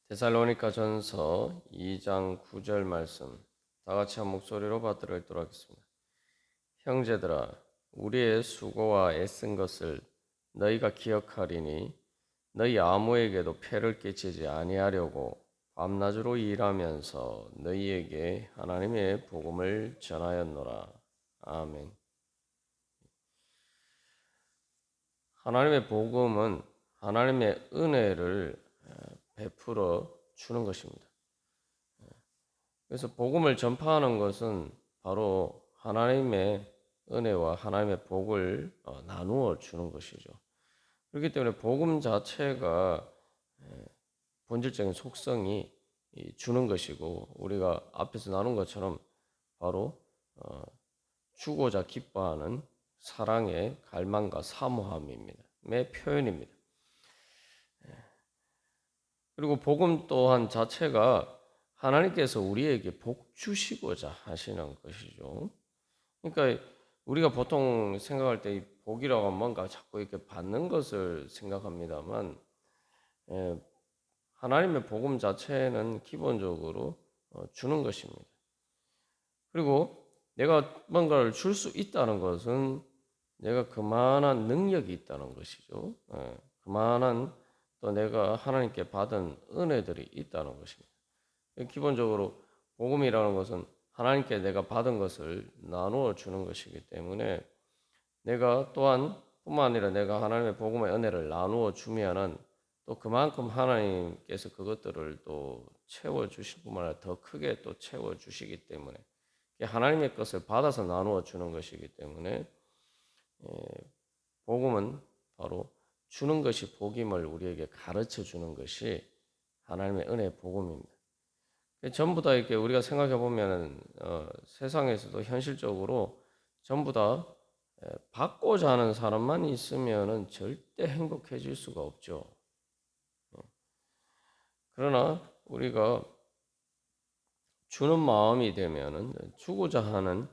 데살로니가 전서 2장 9절 말씀 다 같이 한 목소리로 받들어 읽도록 하겠습니다. 형제들아 우리의 수고와 애쓴 것을 너희가 기억하리니 너희 아무에게도 폐를 끼치지 아니하려고 밤낮으로 일하면서 너희에게 하나님의 복음을 전하였노라. 아멘. 하나님의 복음은 하나님의 은혜를 베풀어 주는 것입니다. 그래서 복음을 전파하는 것은 바로 하나님의 은혜와 하나님의 복을 나누어 주는 것이죠. 그렇기 때문에 복음 자체가 본질적인 속성이 주는 것이고, 우리가 앞에서 나눈 것처럼 바로 주고자 기뻐하는 사랑의 갈망과 사모함입니다. 의 표현입니다. 그리고 복음 또한 자체가 하나님께서 우리에게 복 주시고자 하시는 것이죠. 그러니까 우리가 보통 생각할 때 이 복이라고 하면 뭔가 자꾸 이렇게 받는 것을 생각합니다만, 하나님의 복음 자체는 기본적으로 주는 것입니다. 그리고 내가 뭔가를 줄 수 있다는 것은 내가 그만한 능력이 있다는 것이죠. 그만한 또 내가 하나님께 받은 은혜들이 있다는 것입니다. 기본적으로 복음이라는 것은 하나님께 내가 받은 것을 나누어 주는 것이기 때문에 내가 또한 뿐만 아니라 내가 하나님의 복음의 은혜를 나누어 주면은 또 그만큼 하나님께서 그것들을 또 채워 주실 뿐만 아니라 더 크게 또 채워 주시기 때문에 하나님의 것을 받아서 나누어 주는 것이기 때문에 복음은 바로 주는 것이 복임을 우리에게 가르쳐 주는 것이 하나님의 은혜의 복음입니다. 전부 다 이렇게 우리가 생각해 보면 세상에서도 현실적으로 전부 다 받고자 하는 사람만 있으면은 절대 행복해질 수가 없죠. 그러나 우리가 주는 마음이 되면은 주고자 하는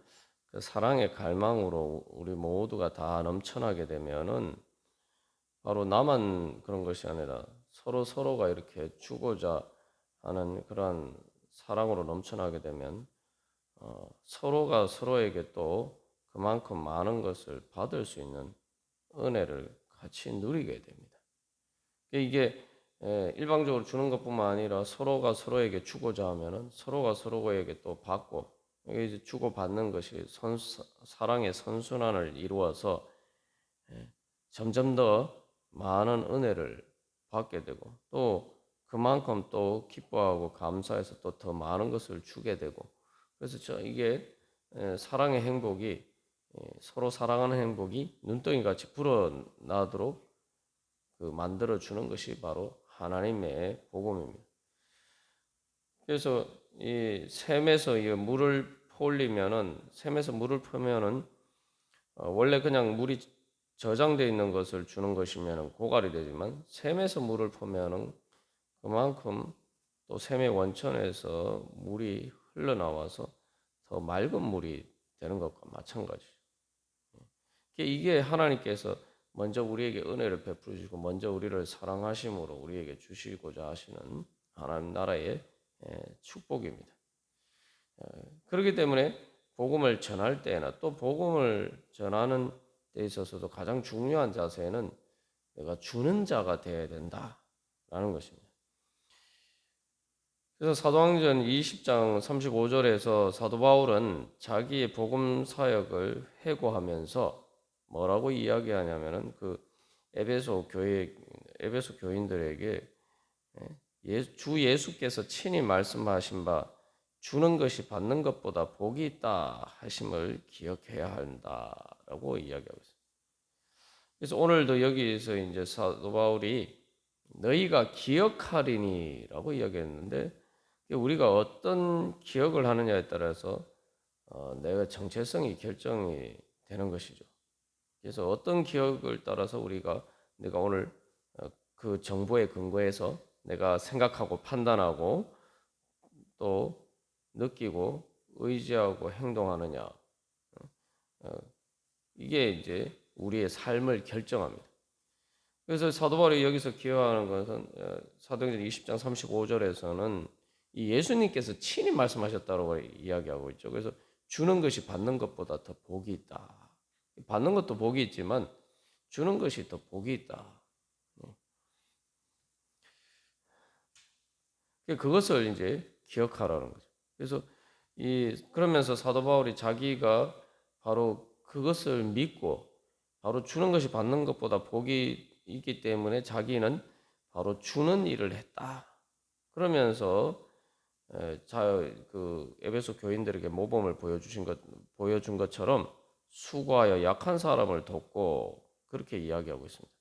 그 사랑의 갈망으로 우리 모두가 다 넘쳐나게 되면은 바로 나만 그런 것이 아니라 서로 서로가 이렇게 주고자 하는 그러한 사랑으로 넘쳐나게 되면 서로가 서로에게 또 그만큼 많은 것을 받을 수 있는 은혜를 같이 누리게 됩니다. 이게 일방적으로 주는 것뿐만 아니라 서로가 서로에게 주고자 하면은 서로가 서로에게 또 받고, 이게 이제 주고 받는 것이 사랑의 선순환을 이루어서 점점 더 많은 은혜를 받게 되고, 또 그만큼 또 기뻐하고 감사해서 또 더 많은 것을 주게 되고, 그래서 이게 사랑의 행복이, 서로 사랑하는 행복이 눈덩이 같이 불어나도록 만들어 주는 것이 바로 하나님의 복음입니다. 그래서 이 샘에서 이 물을 퍼올리면은, 샘에서 물을 퍼면은 원래 그냥 물이 저장되어 있는 것을 주는 것이면 고갈이 되지만, 샘에서 물을 퍼면은 그만큼 또 샘의 원천에서 물이 흘러나와서 더 맑은 물이 되는 것과 마찬가지죠. 이게 하나님께서 먼저 우리에게 은혜를 베풀어 주시고 먼저 우리를 사랑하심으로 우리에게 주시고자 하시는 하나님 나라의 축복입니다. 그렇기 때문에 복음을 전할 때나 또 복음을 전하는 데 있어서도 가장 중요한 자세는 내가 주는 자가 되어야 된다라는 것입니다. 그래서 사도행전 20장 35절에서 사도 바울은 자기의 복음 사역을 회고하면서 뭐라고 이야기하냐면은 에베소 교인들에게 주 예수께서 친히 말씀하신 바 주는 것이 받는 것보다 복이 있다 하심을 기억해야 한다라고 이야기하고 있습니다. 그래서 오늘도 여기에서 이제 사도 바울이 너희가 기억하리니라고 이야기했는데, 우리가 어떤 기억을 하느냐에 따라서 내가 정체성이 결정이 되는 것이죠. 그래서 어떤 기억을 따라서 내가 오늘 그 정보에 근거해서 내가 생각하고 판단하고 또 느끼고 의지하고 행동하느냐, 이게 이제 우리의 삶을 결정합니다. 그래서 사도 바울이 여기서 기여하는 것은 사도행전 20장 35절에서는 이 예수님께서 친히 말씀하셨다고 이야기하고 있죠. 그래서 주는 것이 받는 것보다 더 복이 있다. 받는 것도 복이 있지만 주는 것이 더 복이 있다. 그것을 이제 기억하라는 거죠. 그래서 그러면서 사도 바울이 자기가 바로 그것을 믿고 바로 주는 것이 받는 것보다 복이 있기 때문에 자기는 바로 주는 일을 했다. 그러면서 그 에베소 교인들에게 모범을 보여준 것처럼 수고하여 약한 사람을 돕고 그렇게 이야기하고 있습니다.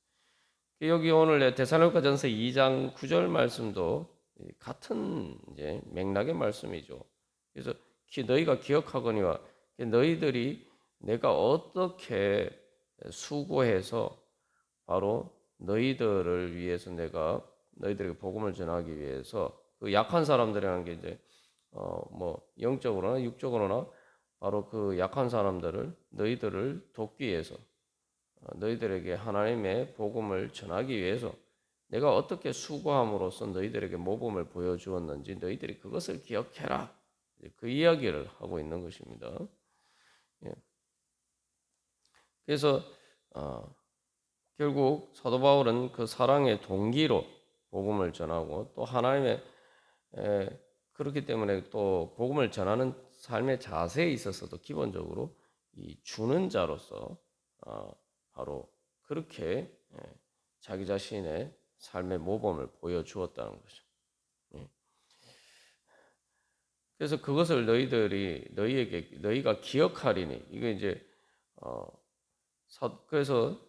여기 오늘 데살로니가전서 2장 9절 말씀도 같은 이제 맥락의 말씀이죠. 그래서 너희가 기억하거니와 너희들이 내가 어떻게 수고해서 바로 너희들을 위해서 내가 너희들에게 복음을 전하기 위해서 그 약한 사람들이라는 게 이제 뭐 영적으로나 육적으로나 바로 그 약한 사람들을 너희들을 돕기 위해서 너희들에게 하나님의 복음을 전하기 위해서 내가 어떻게 수고함으로써 너희들에게 모범을 보여주었는지 너희들이 그것을 기억해라. 그 이야기를 하고 있는 것입니다. 예. 그래서 결국 사도 바울은 그 사랑의 동기로 복음을 전하고 또 하나님의 그렇기 때문에 또 복음을 전하는 삶의 자세에 있어서도 기본적으로 이 주는 자로서 바로 그렇게 자기 자신의 삶의 모범을 보여주었다는 거죠. 그래서 그것을 너희가 기억하리니 이게 이제 그래서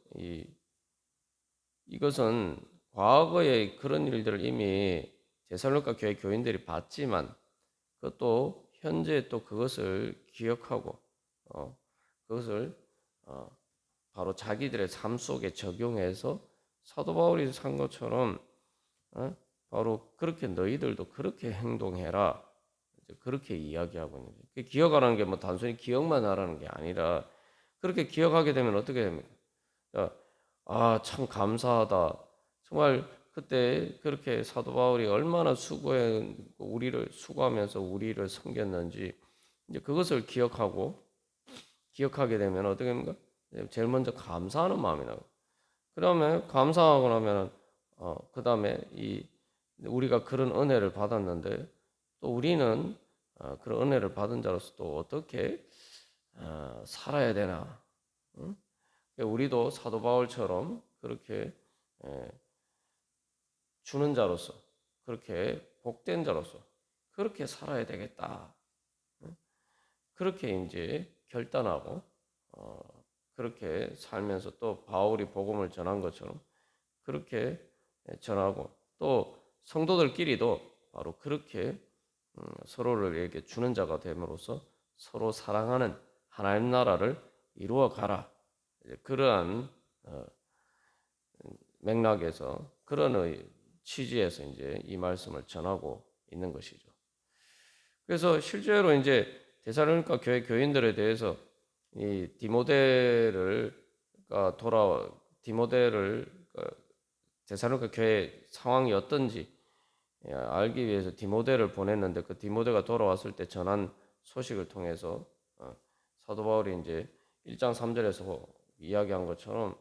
이것은 과거의 그런 일들을 이미 데살로니가 교회 교인들이 봤지만 그것도 현재 또 그것을 기억하고 그것을 바로 자기들의 삶 속에 적용해서 사도 바울이 산 것처럼 바로 그렇게 너희들도 그렇게 행동해라. 그렇게 이야기하고 있는 거예요. 기억하라는 게 뭐 단순히 기억만 하라는 게 아니라 그렇게 기억하게 되면 어떻게 됩니까? 참 감사하다. 정말 그때 그렇게 사도 바울이 얼마나 수고하면서 우리를 섬겼는지 이제 그것을 기억하게 되면 어떻게 됩니까? 제일 먼저 감사하는 마음이 나고 그다음에 감사하고 나면은 그다음에 우리가 그런 은혜를 받았는데 또 우리는 그런 은혜를 받은 자로서 또 어떻게 살아야 되나? 응? 우리도 사도 바울처럼 그렇게 주는 자로서 그렇게 복된 자로서 그렇게 살아야 되겠다. 그렇게 이제 결단하고 그렇게 살면서 또 바울이 복음을 전한 것처럼 그렇게 전하고 또 성도들끼리도 바로 그렇게 서로를 이렇게 주는 자가 됨으로써 서로 사랑하는 하나님 나라를 이루어 가라. 그러한 맥락에서 그런 취지에서 이제 이 말씀을 전하고 있는 것이죠. 그래서 실제로 이제 데살로니가 교회 교인들에 대해서 이 디모데를 데살로니가 교회 상황이 어떤지 알기 위해서 디모데를 보냈는데 그 디모데가 돌아왔을 때 전한 소식을 통해서 사도 바울이 이제 1장 3절에서 이야기한 것처럼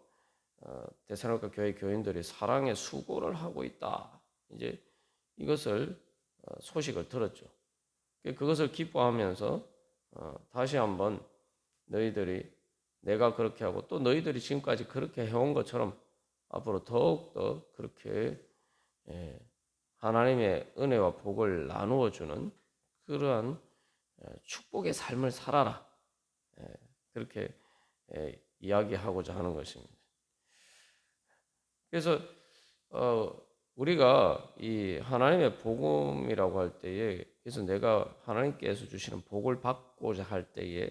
데살로니가 교회 교인들이 사랑의 수고를 하고 있다. 이제 이것을 소식을 들었죠. 그것을 기뻐하면서 다시 한번 너희들이 내가 그렇게 하고 또 너희들이 지금까지 그렇게 해온 것처럼 앞으로 더욱더 그렇게 하나님의 은혜와 복을 나누어 주는 그러한 축복의 삶을 살아라. 그렇게 이야기하고자 하는 것입니다. 그래서 우리가 이 하나님의 복음이라고 할 때에 그래서 내가 하나님께서 주시는 복을 받고자 할 때에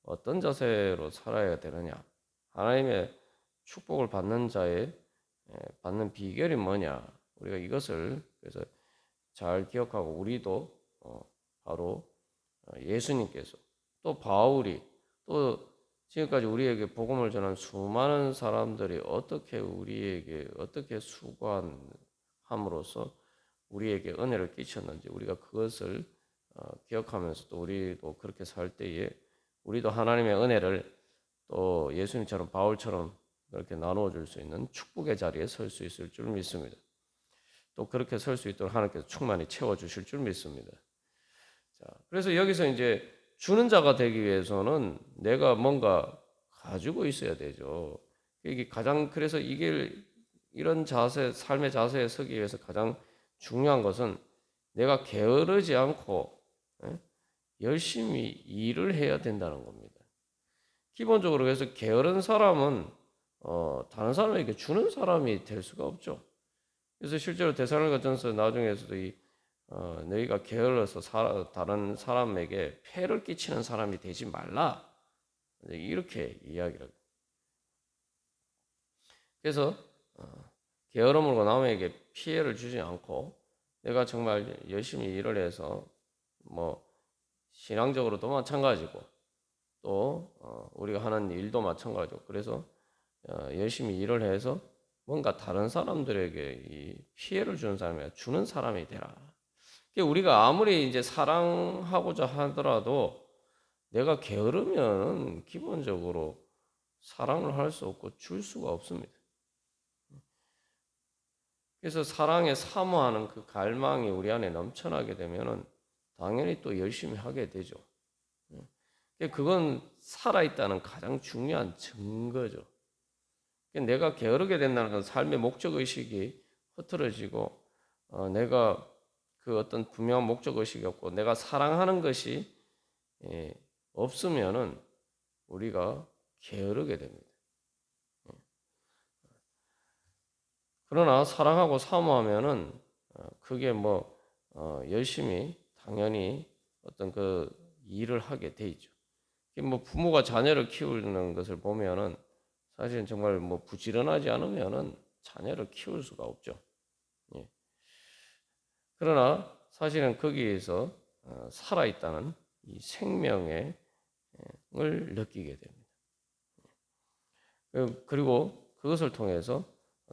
어떤 자세로 살아야 되느냐? 하나님의 축복을 받는 자의 받는 비결이 뭐냐? 우리가 이것을 그래서 잘 기억하고 우리도 바로 예수님께서 또 바울이 또 지금까지 우리에게 복음을 전한 수많은 사람들이 우리에게 어떻게 수고함으로써 우리에게 은혜를 끼쳤는지 우리가 그것을 기억하면서 또 우리도 그렇게 살 때에 우리도 하나님의 은혜를 또 예수님처럼 바울처럼 그렇게 나누어 줄 수 있는 축복의 자리에 설 수 있을 줄 믿습니다. 또 그렇게 설 수 있도록 하나님께서 충만히 채워 주실 줄 믿습니다. 자, 그래서 여기서 이제 주는 자가 되기 위해서는 내가 뭔가 가지고 있어야 되죠. 그래서 이런 자세, 삶의 자세에 서기 위해서 가장 중요한 것은 내가 게으르지 않고 열심히 일을 해야 된다는 겁니다. 기본적으로 그래서 게으른 사람은 다른 사람에게 주는 사람이 될 수가 없죠. 그래서 실제로 데살로니가전서 나중에서도 너희가 게을러서 다른 사람에게 폐를 끼치는 사람이 되지 말라 이렇게 이야기를 합니다. 그래서 게으름으로 남에게 피해를 주지 않고 내가 정말 열심히 일을 해서 뭐 신앙적으로도 마찬가지고 또 우리가 하는 일도 마찬가지고 그래서 열심히 일을 해서 뭔가 다른 사람들에게 이 피해를 주는 사람이 아니라 주는 사람이 되라. 우리가 아무리 이제 사랑하고자 하더라도 내가 게으르면 기본적으로 사랑을 할 수 없고 줄 수가 없습니다. 그래서 사랑에 사모하는 그 갈망이 우리 안에 넘쳐나게 되면은 당연히 또 열심히 하게 되죠. 그건 살아있다는 가장 중요한 증거죠. 내가 게으르게 된다는 건 삶의 목적의식이 흐트러지고 내가 그 어떤 분명한 목적의식이 없고 내가 사랑하는 것이 없으면은 우리가 게으르게 됩니다. 그러나 사랑하고 사모하면은 그게 열심히 당연히 어떤 그 일을 하게 돼 있죠. 부모가 자녀를 키우는 것을 보면은 사실은 정말 부지런하지 않으면은 자녀를 키울 수가 없죠. 예. 그러나 사실은 거기에서 살아있다는 이 생명을 느끼게 됩니다. 그리고 그것을 통해서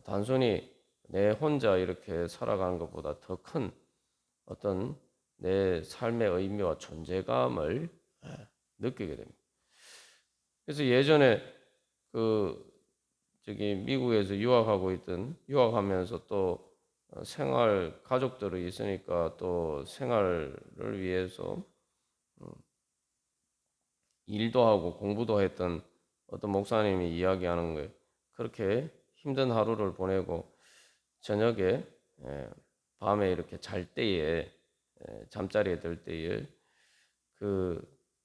단순히 내 혼자 이렇게 살아가는 것보다 더 큰 어떤 내 삶의 의미와 존재감을 느끼게 됩니다. 그래서 예전에 미국에서 유학하면서 또 가족들이 있으니까 또 생활을 위해서 일도 하고 공부도 했던 어떤 목사님이 이야기하는 거예요. 그렇게 힘든 하루를 보내고 저녁에 밤에 이렇게 잘 때에 잠자리에 들 때에 그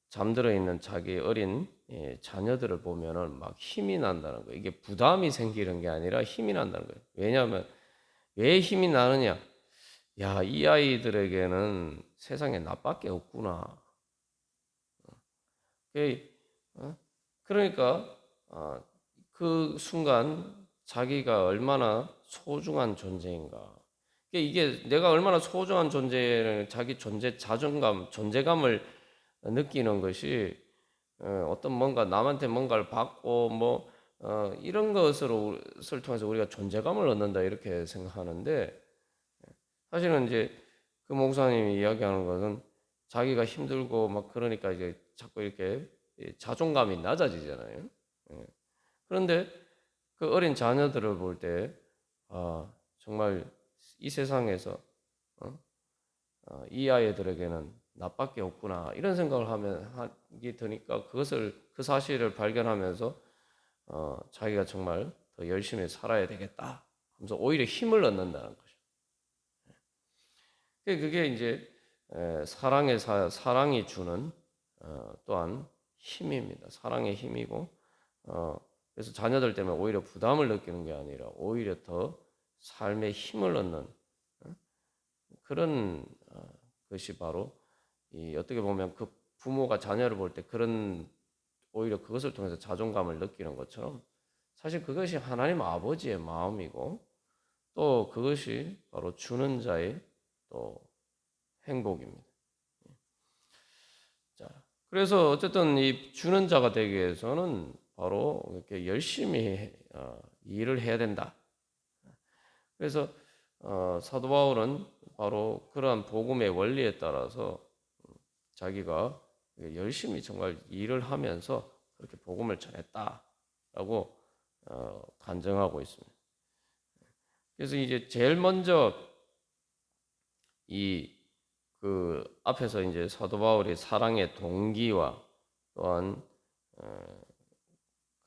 잠들어 있는 자기 어린 자녀들을 보면은 막 힘이 난다는 거예요. 이게 부담이 생기는 게 아니라 힘이 난다는 거예요. 왜냐하면 왜 힘이 나느냐? 야, 이 아이들에게는 세상에 나밖에 없구나. 그러니까 그 순간 자기가 얼마나 소중한 존재인가. 이게 내가 얼마나 소중한 존재를 자기 존재감을 느끼는 것이 어떤 뭔가 남한테 뭔가를 받고 이런 것을 통해서 우리가 존재감을 얻는다 이렇게 생각하는데 사실은 이제 그 목사님이 이야기하는 것은 자기가 힘들고 막 그러니까 이제 자꾸 이렇게 자존감이 낮아지잖아요. 그런데 그 어린 자녀들을 볼 때 정말 이 세상에서 이 아이들에게는 나밖에 없구나 이런 생각을 하게 되니까 그 사실을 발견하면서 자기가 정말 더 열심히 살아야 되겠다 하면서 오히려 힘을 얻는다는 거죠. 그게 이제 사랑이 주는 또한 힘입니다. 사랑의 힘이고 그래서 자녀들 때문에 오히려 부담을 느끼는 게 아니라 오히려 더 삶의 힘을 얻는 그런 것이 바로 어떻게 보면 그 부모가 자녀를 볼 때 오히려 그것을 통해서 자존감을 느끼는 것처럼 사실 그것이 하나님 아버지의 마음이고 또 그것이 바로 주는 자의 또 행복입니다. 자, 그래서 어쨌든 이 주는 자가 되기 위해서는 바로 이렇게 열심히 일을 해야 된다. 그래서 사도 바울은 바로 그러한 복음의 원리에 따라서 자기가 열심히 정말 일을 하면서 그렇게 복음을 전했다라고 간증하고 있습니다. 그래서 이제 제일 먼저 이 그 앞에서 이제 사도 바울이 사랑의 동기와 또한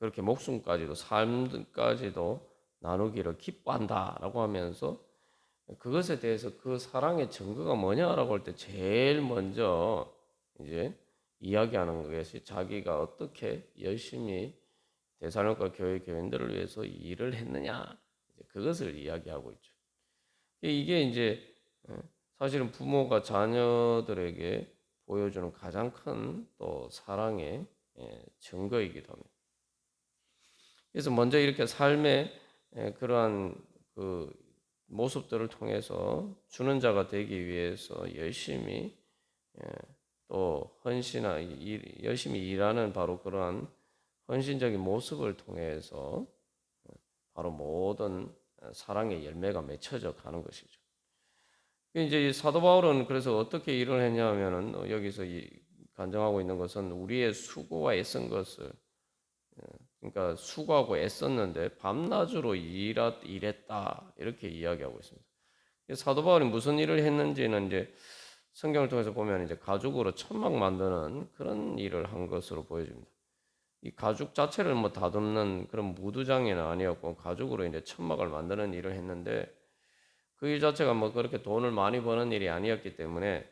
그렇게 목숨까지도 삶까지도 나누기를 기뻐한다라고 하면서 그것에 대해서 그 사랑의 증거가 뭐냐라고 할 때 제일 먼저 이제 이야기하는 것이 자기가 어떻게 열심히 데살로니가 교회 교인들을 위해서 일을 했느냐 그것을 이야기하고 있죠. 이게 이제 사실은 부모가 자녀들에게 보여주는 가장 큰 또 사랑의 증거이기도 합니다. 그래서 먼저 이렇게 삶의 그러한 그 모습들을 통해서 주는 자가 되기 위해서 열심히 또 열심히 일하는 바로 그러한 헌신적인 모습을 통해서 바로 모든 사랑의 열매가 맺혀져 가는 것이죠. 이제 사도 바울은 그래서 어떻게 일을 했냐면은 여기서 간증하고 있는 것은 우리의 수고와 애쓴 것을 그러니까 수고하고 애썼는데 밤낮으로 일했다 이렇게 이야기하고 있습니다. 사도 바울이 무슨 일을 했는지는 이제 성경을 통해서 보면 이제 가죽으로 천막 만드는 그런 일을 한 것으로 보여집니다. 이 가죽 자체를 뭐 다듬는 그런 무두장이는 아니었고 가죽으로 이제 천막을 만드는 일을 했는데 그 일 자체가 뭐 그렇게 돈을 많이 버는 일이 아니었기 때문에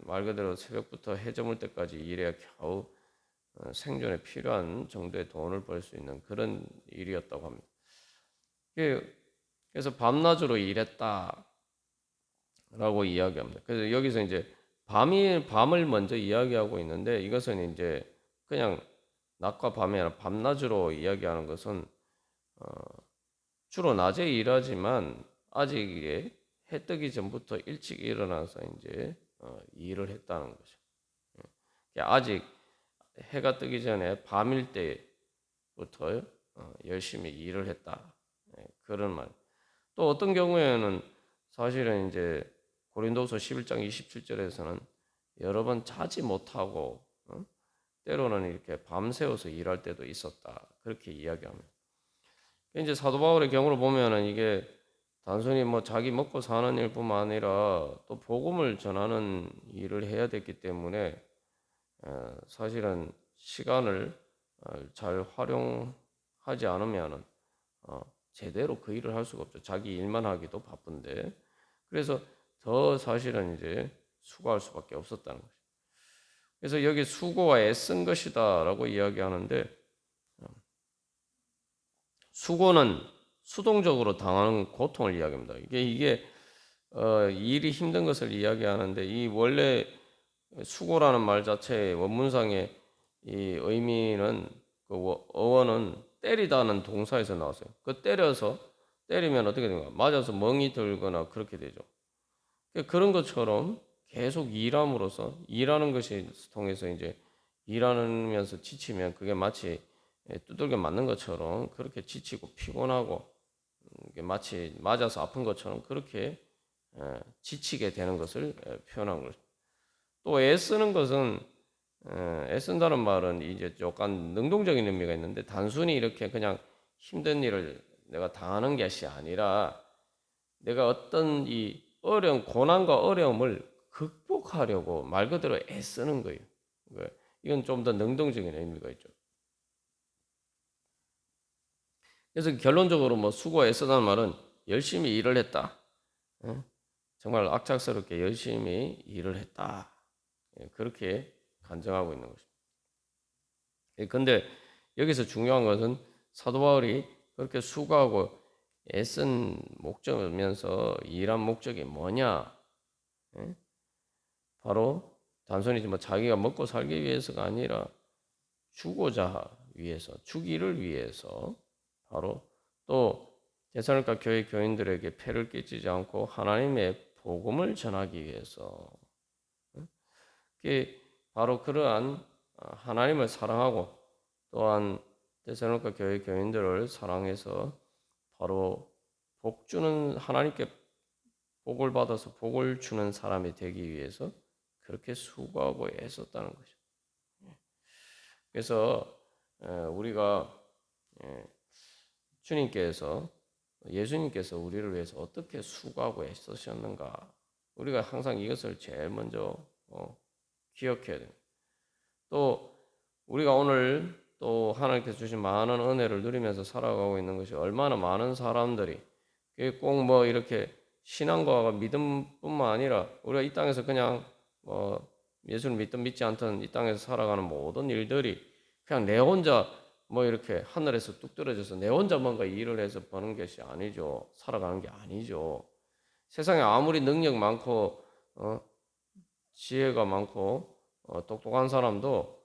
말 그대로 새벽부터 해 저물 때까지 일해야 겨우 생존에 필요한 정도의 돈을 벌 수 있는 그런 일이었다고 합니다. 그래서 밤낮으로 일했다라고 이야기합니다. 그래서 여기서 이제 밤을 먼저 이야기하고 있는데 이것은 이제 그냥 낮과 밤이 아니라 밤낮으로 이야기하는 것은 주로 낮에 일하지만 아직 이게 해 뜨기 전부터 일찍 일어나서 이제 일을 했다는 거죠. 아직 해가 뜨기 전에 밤일 때부터 열심히 일을 했다. 그런 말. 또 어떤 경우에는 사실은 이제 고린도서 11장 27절에서는 여러 번 자지 못하고 때로는 이렇게 밤새워서 일할 때도 있었다. 그렇게 이야기합니다. 이제 사도 바울의 경우를 보면은 이게 단순히 뭐 자기 먹고 사는 일뿐만 아니라 또 복음을 전하는 일을 해야 됐기 때문에 사실은 시간을 잘 활용하지 않으면은 제대로 그 일을 할 수가 없죠. 자기 일만 하기도 바쁜데 그래서 더 사실은 이제 수고할 수밖에 없었다는 거죠. 그래서 여기 수고와 애쓴 것이다라고 이야기하는데 수고는 수동적으로 당하는 고통을 이야기합니다. 이게 일이 힘든 것을 이야기하는데 이 원래 수고라는 말 자체의 원문상의 이 의미는 그 어원은 때리다는 동사에서 나왔어요. 그 때리면 어떻게 되는가? 맞아서 멍이 들거나 그렇게 되죠. 그런 것처럼 계속 일함으로써 일하는 것이 통해서 이제 일하면서 지치면 그게 마치 두들겨 맞는 것처럼 그렇게 지치고 피곤하고 마치 맞아서 아픈 것처럼 그렇게 지치게 되는 것을 표현한 거죠. 또 애쓰는 것은 애쓴다는 말은 이제 약간 능동적인 의미가 있는데 단순히 이렇게 그냥 힘든 일을 내가 당하는 것이 아니라 내가 어떤 이 어려운 고난과 어려움을 극복하려고 말 그대로 애쓰는 거예요. 이건 좀 더 능동적인 의미가 있죠. 그래서 결론적으로 뭐 수고 애쓰다는 말은 열심히 일을 했다. 정말 악착스럽게 열심히 일을 했다. 그렇게 간증하고 있는 것입니다. 그런데 여기서 중요한 것은 사도 바울이 그렇게 수고하고 애쓴 목적이면서 일한 목적이 뭐냐? 바로 단순히 뭐 자기가 먹고 살기 위해서가 아니라 주고자 위해서, 주기를 위해서 바로 또 데살로니가 교회 교인들에게 폐를 끼치지 않고 하나님의 복음을 전하기 위해서 바로 그러한 하나님을 사랑하고 또한 데살로니가 교회 교인들을 사랑해서 바로 복 주는 하나님께 복을 받아서 복을 주는 사람이 되기 위해서 그렇게 수고하고 애썼다는 거죠. 그래서 우리가 주님께서 예수님께서 우리를 위해서 어떻게 수고하고 애쓰셨는가 우리가 항상 이것을 제일 먼저 기억해야 됩니다. 또 우리가 오늘 또 하나님께서 주신 많은 은혜를 누리면서 살아가고 있는 것이 얼마나 많은 사람들이 꼭 뭐 이렇게 신앙과 믿음뿐만 아니라 우리가 이 땅에서 그냥 예수를 믿든 믿지 않든 이 땅에서 살아가는 모든 일들이 그냥 내 혼자 뭐 이렇게 하늘에서 뚝 떨어져서 내 혼자 뭔가 일을 해서 버는 것이 아니죠. 살아가는 게 아니죠. 세상에 아무리 능력 많고 지혜가 많고 똑똑한 사람도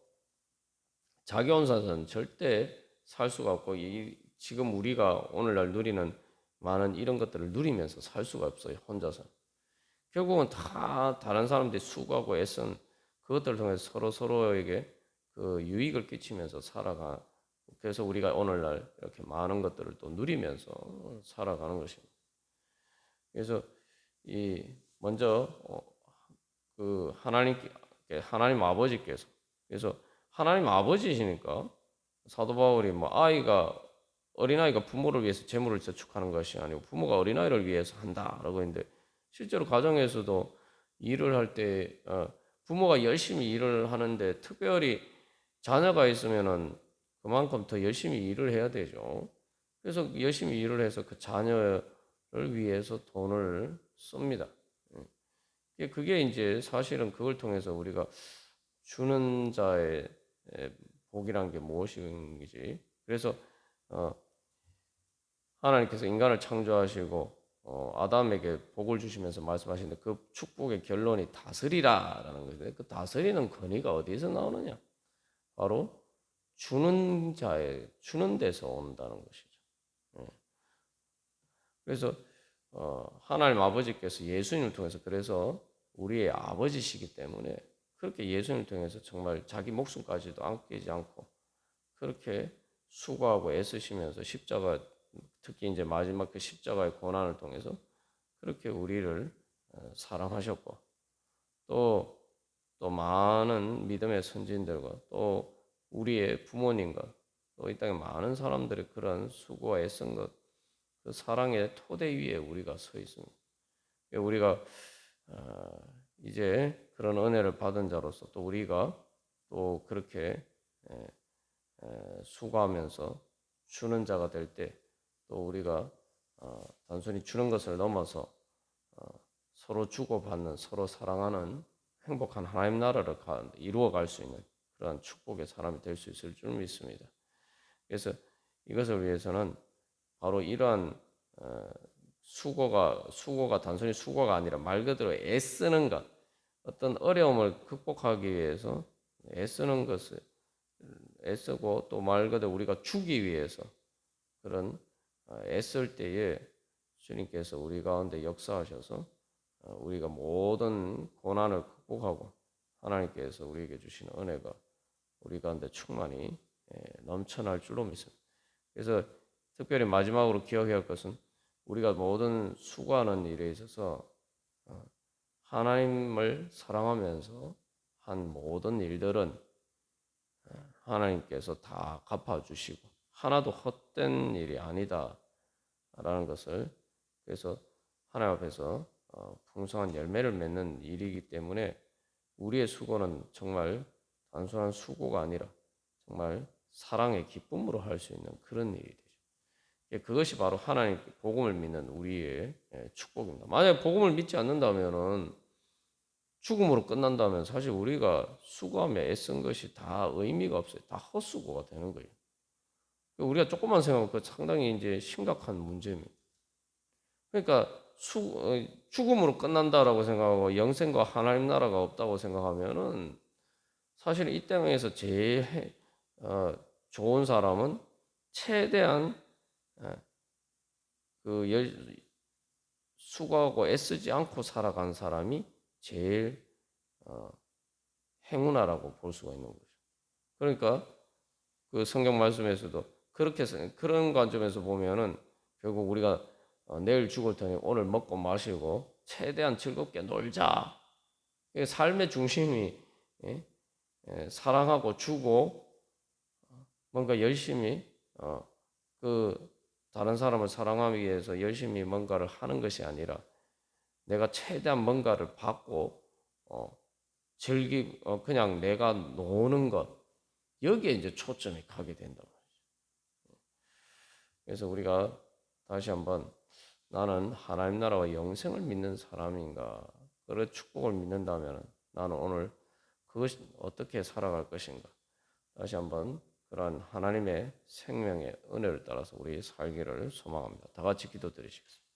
자기 혼자서는 절대 살 수가 없고 지금 우리가 오늘날 누리는 많은 이런 것들을 누리면서 살 수가 없어요. 혼자서. 결국은 다 다른 사람들이 수고하고 애쓴 그것들을 통해서 서로에게 그 유익을 끼치면서 살아가. 그래서 우리가 오늘날 이렇게 많은 것들을 또 누리면서 살아가는 것입니다. 그래서 이 먼저 그 하나님 아버지께서 그래서 하나님 아버지시니까 사도 바울이 뭐 어린아이가 부모를 위해서 재물을 저축하는 것이 아니고 부모가 어린아이를 위해서 한다라고 했는데 실제로 가정에서도 일을 할 때 부모가 열심히 일을 하는데 특별히 자녀가 있으면은 그만큼 더 열심히 일을 해야 되죠. 그래서 열심히 일을 해서 그 자녀를 위해서 돈을 씁니다. 그게 이제 사실은 그걸 통해서 우리가 주는 자의 복이란 게 무엇인지. 그래서 하나님께서 인간을 창조하시고 아담에게 복을 주시면서 말씀하시는데 그 축복의 결론이 다스리라라는 거예요. 그 다스리는 권위가 어디서 나오느냐? 바로 주는 데서 온다는 것이죠. 그래서 하나님 아버지께서 예수님을 통해서 그래서 우리의 아버지시기 때문에 그렇게 예수님을 통해서 정말 자기 목숨까지도 아끼지 않고 그렇게 수고하고 애쓰시면서 십자가 특히 이제 마지막 그 십자가의 고난을 통해서 그렇게 우리를 사랑하셨고 또 많은 믿음의 선진들과 또 우리의 부모님과 또 이 땅에 많은 사람들의 그런 수고와 애쓴 것, 그 사랑의 토대 위에 우리가 서 있습니다. 우리가 이제 그런 은혜를 받은 자로서 또 우리가 또 그렇게 수고하면서 주는 자가 될 때 또 우리가 단순히 주는 것을 넘어서 서로 주고받는 서로 사랑하는 행복한 하나님 나라를 이루어갈 수 있는 그러한 축복의 사람이 될 수 있을 줄 믿습니다. 그래서 이것을 위해서는 바로 이러한 수고가 단순히 수고가 아니라 말 그대로 애쓰는 것, 어떤 어려움을 극복하기 위해서 애쓰는 것을 애쓰고 또 말 그대로 우리가 주기 위해서 그런 애쓸 때에 주님께서 우리 가운데 역사하셔서 우리가 모든 고난을 극복하고 하나님께서 우리에게 주시는 은혜가 우리 가운데 충만히 넘쳐날 줄로 믿습니다. 그래서 특별히 마지막으로 기억해야 할 것은 우리가 모든 수고하는 일에 있어서 하나님을 사랑하면서 한 모든 일들은 하나님께서 다 갚아주시고 하나도 헛된 일이 아니다라는 것을 그래서 하나님 앞에서 풍성한 열매를 맺는 일이기 때문에 우리의 수고는 정말 단순한 수고가 아니라 정말 사랑의 기쁨으로 할 수 있는 그런 일이 되죠. 그것이 바로 하나님 복음을 믿는 우리의 축복입니다. 만약에 복음을 믿지 않는다면은 죽음으로 끝난다면 사실 우리가 수고하며 애쓴 것이 다 의미가 없어요. 다 헛수고가 되는 거예요. 우리가 조금만 생각하면 그 상당히 이제 심각한 문제입니다. 그러니까 죽음으로 끝난다라고 생각하고 영생과 하나님 나라가 없다고 생각하면은 사실 이 땅에서 제일 좋은 사람은 최대한 수고하고 애쓰지 않고 살아간 사람이 제일 행운아라고 볼 수가 있는 거죠. 그러니까 그 성경 말씀에서도 그렇게 그런 관점에서 보면은 결국 우리가 내일 죽을 테니 오늘 먹고 마시고 최대한 즐겁게 놀자. 이게 삶의 중심이 예? 사랑하고 주고 뭔가 열심히 그 다른 사람을 사랑하기 위해서 열심히 뭔가를 하는 것이 아니라 내가 최대한 뭔가를 받고 그냥 내가 노는 것 여기에 이제 초점이 가게 된다 말이죠. 그래서 우리가 다시 한번 나는 하나님 나라와 영생을 믿는 사람인가? 그런 축복을 믿는다면 나는 오늘 그것이 어떻게 살아갈 것인가? 다시 한번 그러한 하나님의 생명의 은혜를 따라서 우리 살기를 소망합니다. 다 같이 기도드리시겠습니다.